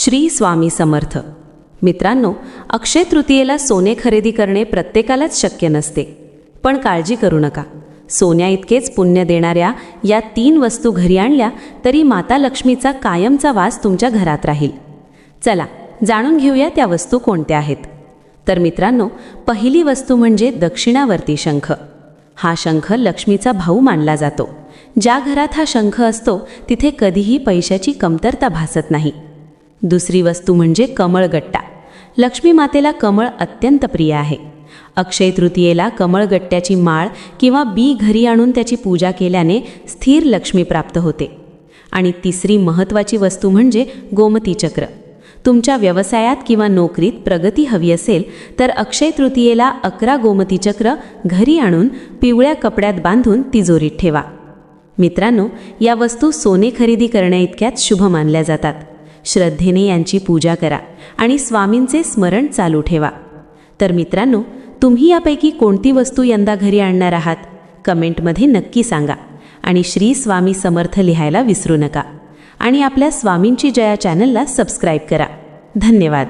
श्री स्वामी समर्थ. मित्रांनो, अक्षय तृतीयेला सोने खरेदी करणे प्रत्येकालाच शक्य नसते. पण काळजी करू नका. सोन्या इतकेच पुण्य देणाऱ्या या 3 वस्तू घरी आणल्या तरी माता लक्ष्मीचा कायमचा वास तुमच्या घरात राहील. चला जाणून घेऊया त्या वस्तू कोणत्या आहेत. तर मित्रांनो, पहिली वस्तू म्हणजे दक्षिणावर्ती शंख. हा शंख लक्ष्मीचा भाऊ मानला जातो. ज्या घरात हा शंख असतो तिथे कधीही पैशाची कमतरता भासत नाही. दुसरी वस्तू म्हणजे कमळगट्टा. लक्ष्मी मातेला कमळ अत्यंत प्रिय आहे. अक्षय तृतीयेला कमळगट्ट्याची माळ किंवा बी घरी आणून त्याची पूजा केल्याने स्थिर लक्ष्मी प्राप्त होते. आणि तिसरी महत्त्वाची वस्तू म्हणजे गोमती चक्र. तुमच्या व्यवसायात किंवा नोकरीत प्रगती हवी असेल तर अक्षय तृतीयेला 11 गोमती चक्र घरी आणून पिवळ्या कपड्यात बांधून तिजोरीत ठेवा. मित्रांनो, या वस्तू सोने खरेदी करण्याइतक्याच शुभ मानल्या जातात. श्रद्धेने यांची पूजा करा आणि स्वामींचे स्मरण चालू ठेवा. तर मित्रांनो, तुम्ही यापैकी कोणती वस्तू यंदा घरी आणणार आहात? कमेंटमध्ये नक्की सांगा. आणि श्री स्वामी समर्थ लिहायला विसरू नका. आणि आपल्या स्वामींची जया चॅनलला सबस्क्राईब करा. धन्यवाद.